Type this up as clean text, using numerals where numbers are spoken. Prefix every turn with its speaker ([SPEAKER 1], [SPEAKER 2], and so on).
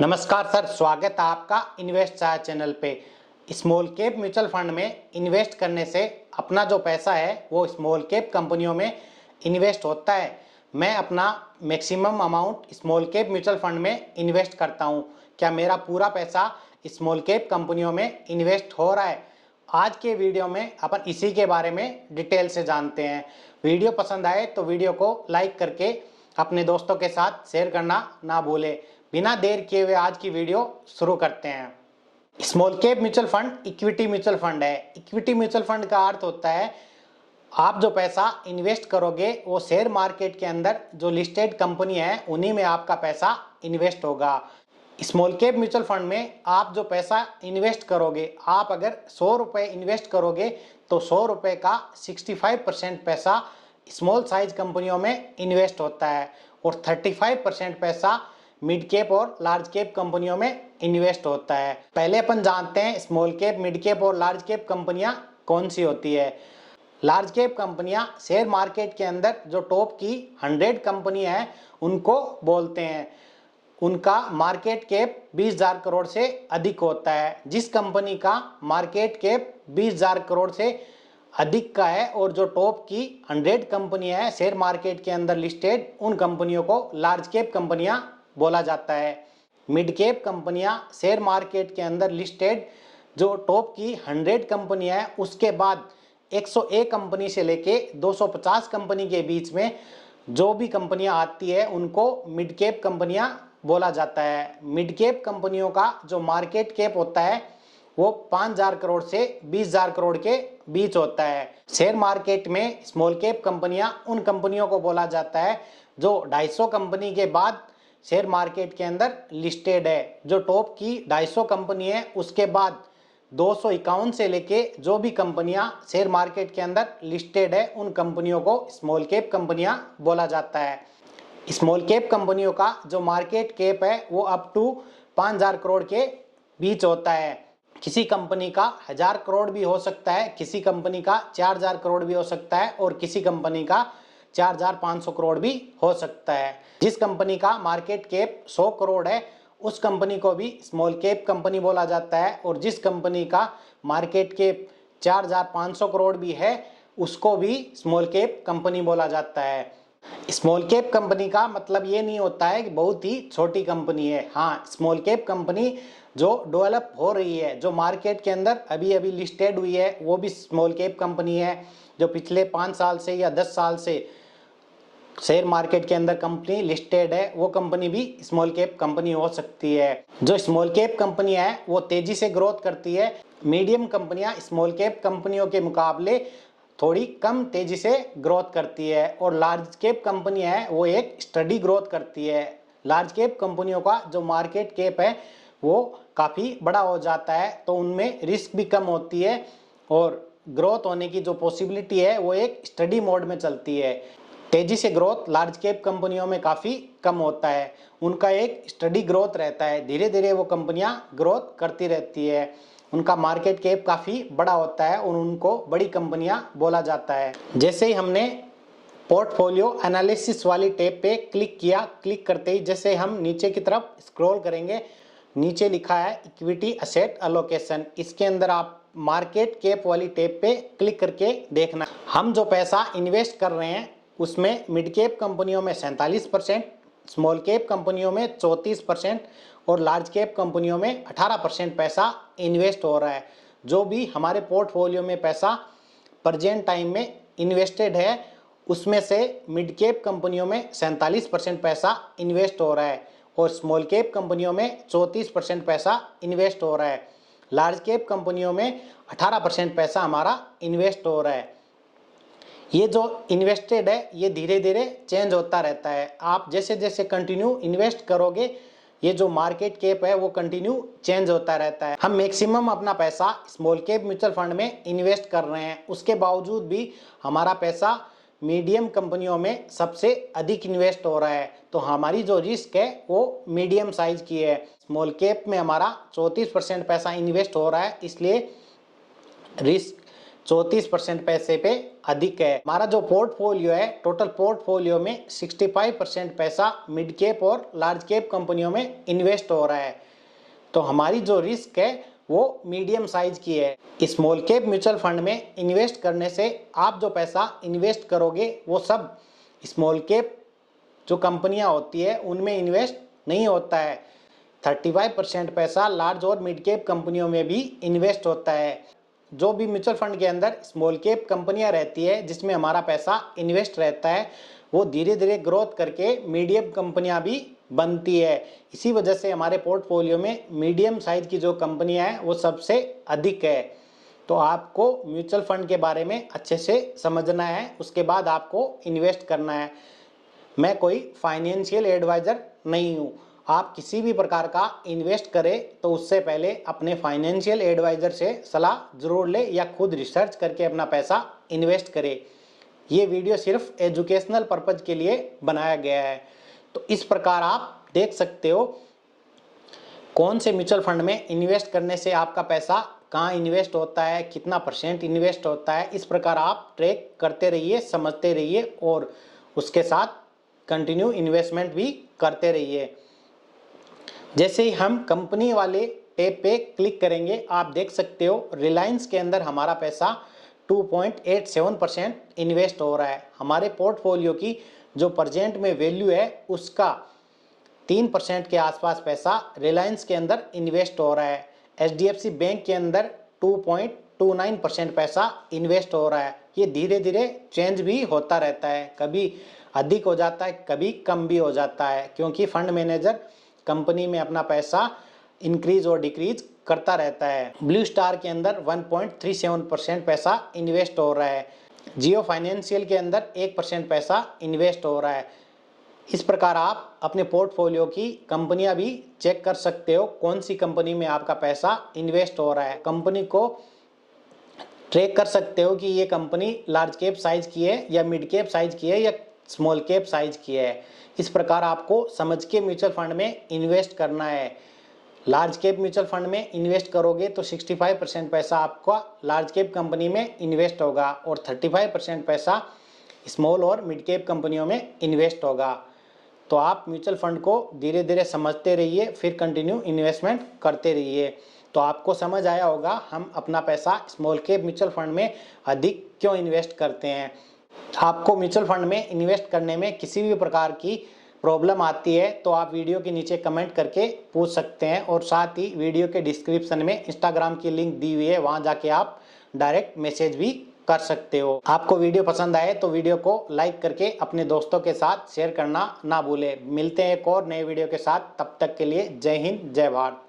[SPEAKER 1] नमस्कार सर, स्वागत है आपका इन्वेस्ट चाय चैनल पे। स्मॉल कैप म्यूचुअल फंड में इन्वेस्ट करने से अपना जो पैसा है वो स्मॉल कैप कंपनियों में इन्वेस्ट होता है। मैं अपना maximum amount small cap mutual fund में इन्वेस्ट करता हूं। क्या मेरा पूरा पैसा स्मॉल कैप कंपनियों में इन्वेस्ट हो रहा है? आज के वीडियो में अपन इसी के बारे में डिटेल से जानते हैं। वीडियो पसंद आए तो वीडियो को लाइक करके अपने दोस्तों के साथ शेयर करना ना भूलें। बिना देर किए हुए आज की वीडियो शुरू करते हैं। Small cap mutual fund equity mutual fund है। इक्विटी म्यूचुअल फंड का अर्थ होता है आप जो पैसा इन्वेस्ट करोगे वो शेयर मार्केट के अंदर जो लिस्टेड कंपनी है उन्हीं में आपका पैसा इन्वेस्ट होगा। स्मॉल कैप म्यूचुअल फंड में आप जो पैसा इन्वेस्ट करोगे, आप अगर 100 रुपये इन्वेस्ट करोगे तो 100 रुपये का 65% पैसा स्मॉल साइज कंपनियों में इन्वेस्ट होता है और 35% पैसा मिड कैप और लार्ज कैप कंपनियों में इन्वेस्ट होता है। पहले अपन जानते हैं स्मॉल कैप, मिड कैप और लार्ज कैप कंपनियां कौन सी होती है। लार्ज कैप कंपनियां शेयर मार्केट के अंदर जो टॉप की 100 कंपनियां हैं उनको बोलते हैं। उनका मार्केट कैप 20,000 करोड़ से अधिक होता है। जिस कंपनी का मार्केट कैप 20,000 करोड़ से अधिक का है और जो टॉप की 100 कंपनियां हैं शेयर मार्केट के अंदर लिस्टेड, उन कंपनियों को लार्ज कैप कंपनियां बोला जाता है। मिड कैप कंपनियां शेयर मार्केट के अंदर लिस्टेड जो टॉप की 100 कंपनियां हैं उसके बाद 101 कंपनी से लेके 250 कंपनी के बीच में जो भी कंपनियां आती है उनको मिड कैप कंपनियां बोला जाता है। मिड कैप कंपनियों का जो मार्केट कैप होता है वो 5,000 करोड़ से 20,000 करोड़ के बीच होता है। शेयर मार्केट में स्मॉल कैप कंपनियां उन कंपनियों को बोला जाता है जो 250 कंपनी के बाद शेयर मार्केट के अंदर लिस्टेड है। जो टॉप की 250 कंपनी है उसके बाद 251 से लेके जो भी कंपनियां शेयर मार्केट के अंदर लिस्टेड है उन कंपनियों को स्मॉल कैप कंपनियां बोला जाता है। स्मॉल कैप कंपनियों का जो मार्केट कैप है वो अप टू 5,000 करोड़ के बीच होता है। किसी कंपनी का 1,000 करोड़ भी हो सकता है, किसी कंपनी का 4,000 करोड़ भी हो सकता है और किसी कंपनी का 4,500 करोड़ भी हो सकता है। जिस कंपनी का मार्केट कैप 100 करोड़ है उस कंपनी को भी स्मॉल कैप कंपनी बोला जाता है और जिस कंपनी का मार्केट कैप 4,500 करोड़ भी है उसको भी स्मॉल कैप कंपनी बोला जाता है। स्मॉल कैप कंपनी का मतलब ये नहीं होता है कि बहुत ही छोटी कंपनी है। हाँ, स्मॉल कैप कंपनी जो डेवलप हो रही है, जो मार्केट के अंदर अभी अभी लिस्टेड हुई है, वो भी स्मॉल कैप कंपनी है। जो पिछले 5 साल से या 10 साल से शेयर मार्केट के अंदर कंपनी लिस्टेड है वो कंपनी भी स्मॉल कैप कंपनी हो सकती है। जो स्मॉल कैप कंपनी है वो तेजी से ग्रोथ करती है। मीडियम कंपनियां स्मॉल कैप कंपनियों के मुकाबले थोड़ी कम तेजी से ग्रोथ करती है और लार्ज कैप कंपनी है वो एक स्टडी ग्रोथ करती है। लार्ज कैप कंपनियों का जो मार्केट कैप है वो काफ़ी बड़ा हो जाता है तो उनमें रिस्क भी कम होती है और ग्रोथ होने की जो पॉसिबिलिटी है वो एक स्टडी मोड में चलती है। तेजी से ग्रोथ लार्ज कैप कंपनियों में काफ़ी कम होता है, उनका एक स्टडी ग्रोथ रहता है। धीरे धीरे वो कंपनियां ग्रोथ करती रहती है। उनका मार्केट कैप काफ़ी बड़ा होता है और उनको बड़ी कंपनियां बोला जाता है। जैसे ही हमने पोर्टफोलियो एनालिसिस वाली टैब पे क्लिक किया, क्लिक करते ही जैसे हम नीचे की तरफ स्क्रॉल करेंगे, नीचे लिखा है इक्विटी एसेट एलोकेशन। इसके अंदर आप मार्केट कैप वाली टैब पे क्लिक करके देखना। हम जो पैसा इन्वेस्ट कर रहे हैं उसमें मिड कैप कंपनियों में 47%, स्मॉल कैप कंपनियों में 34% और लार्ज कैप कंपनियों में 18% पैसा इन्वेस्ट हो रहा है। जो भी हमारे पोर्टफोलियो में पैसा प्रेजेंट टाइम में इन्वेस्टेड है उसमें से मिड कैप कंपनियों में 47% पैसा इन्वेस्ट हो रहा है और स्मॉल कैप कंपनियों में 34% पैसा इन्वेस्ट हो रहा है। लार्ज कैप कंपनियों में 18% पैसा हमारा इन्वेस्ट हो रहा है। ये जो इन्वेस्टेड है ये धीरे धीरे चेंज होता रहता है। आप जैसे जैसे कंटिन्यू इन्वेस्ट करोगे ये जो मार्केट कैप है वो कंटिन्यू चेंज होता रहता है। हम मैक्सिमम अपना पैसा स्मॉल कैप म्यूचुअल फंड में इन्वेस्ट कर रहे हैं, उसके बावजूद भी हमारा पैसा मीडियम कंपनियों में सबसे अधिक इन्वेस्ट हो रहा है। तो हमारी जो रिस्क है वो मीडियम साइज की है। स्मॉल कैप में हमारा 34% पैसा इन्वेस्ट हो रहा है, इसलिए रिस्क 34% पैसे पे अधिक है। हमारा जो पोर्टफोलियो है, टोटल पोर्टफोलियो में 65% पैसा मिड कैप और लार्ज कैप कंपनियों में इन्वेस्ट हो रहा है। तो हमारी जो रिस्क है वो मीडियम साइज की है। स्मॉल कैप म्यूचुअल फंड में इन्वेस्ट करने से आप जो पैसा इन्वेस्ट करोगे वो सब स्मॉल कैप जो कंपनियां होती है उनमें इन्वेस्ट नहीं होता है। 35% पैसा लार्ज और मिड कैप कंपनियों में भी इन्वेस्ट होता है। जो भी म्यूचुअल फंड के अंदर स्मॉल कैप कंपनियां रहती है जिसमें हमारा पैसा इन्वेस्ट रहता है, वो धीरे धीरे ग्रोथ करके मीडियम कंपनियां भी बनती है। इसी वजह से हमारे पोर्टफोलियो में मीडियम साइज की जो कंपनियां हैं वो सबसे अधिक है। तो आपको म्यूचुअल फंड के बारे में अच्छे से समझना है, उसके बाद आपको इन्वेस्ट करना है। मैं कोई फाइनेंशियल एडवाइज़र नहीं हूँ। आप किसी भी प्रकार का इन्वेस्ट करें तो उससे पहले अपने फाइनेंशियल एडवाइज़र से सलाह ज़रूर लें या खुद रिसर्च करके अपना पैसा इन्वेस्ट करें। ये वीडियो सिर्फ एजुकेशनल पर्पज़ के लिए बनाया गया है। तो इस प्रकार आप देख सकते हो कौन से म्यूचुअल फंड में इन्वेस्ट करने से आपका पैसा कहाँ इन्वेस्ट होता है, कितना % इन्वेस्ट होता है। इस प्रकार आप ट्रैक करते रहिए, समझते रहिए और उसके साथ कंटिन्यू इन्वेस्टमेंट भी करते रहिए। जैसे ही हम कंपनी वाले टैब पे क्लिक करेंगे, आप देख सकते हो रिलायंस के अंदर हमारा पैसा 2.87% इन्वेस्ट हो रहा है। हमारे पोर्टफोलियो की जो प्रेजेंट में वैल्यू है उसका 3% के आसपास पैसा रिलायंस के अंदर इन्वेस्ट हो रहा है। HDFC बैंक के अंदर 2.29% पैसा इन्वेस्ट हो रहा है। ये धीरे धीरे चेंज भी होता रहता है, कभी अधिक हो जाता है, कभी कम भी हो जाता है, क्योंकि फंड मैनेजर कंपनी में अपना पैसा इंक्रीज और डिक्रीज करता रहता है। ब्लू स्टार के अंदर 1.37% पैसा इन्वेस्ट हो रहा है। जियो फाइनेंशियल के अंदर 1% पैसा इन्वेस्ट हो रहा है। इस प्रकार आप अपने पोर्टफोलियो की कंपनियां भी चेक कर सकते हो, कौन सी कंपनी में आपका पैसा इन्वेस्ट हो रहा है। कंपनी को ट्रैक कर सकते हो कि ये कंपनी लार्ज कैप साइज की है या मिड कैप साइज की है या स्मॉल कैप साइज की है। इस प्रकार आपको समझ के म्यूचुअल फंड में इन्वेस्ट करना है। लार्ज कैप म्यूचुअल फंड में इन्वेस्ट करोगे तो 65% पैसा आपका लार्ज कैप कंपनी में इन्वेस्ट होगा और 35% पैसा स्मॉल और मिड कैप कंपनियों में इन्वेस्ट होगा। तो आप म्यूचुअल फंड को धीरे धीरे समझते रहिए, फिर कंटिन्यू इन्वेस्टमेंट करते रहिए। तो आपको समझ आया होगा हम अपना पैसा स्मॉल कैप म्यूचुअल फंड में अधिक क्यों इन्वेस्ट करते हैं। आपको म्यूचुअल फंड में इन्वेस्ट करने में किसी भी प्रकार की प्रॉब्लम आती है तो आप वीडियो के नीचे कमेंट करके पूछ सकते हैं, और साथ ही वीडियो के डिस्क्रिप्शन में इंस्टाग्राम की लिंक दी हुई है, वहां जाके आप डायरेक्ट मैसेज भी कर सकते हो। आपको वीडियो पसंद आए तो वीडियो को लाइक करके अपने दोस्तों के साथ शेयर करना ना भूलें। मिलते हैं एक और नए वीडियो के साथ, तब तक के लिए जय हिंद, जय भारत।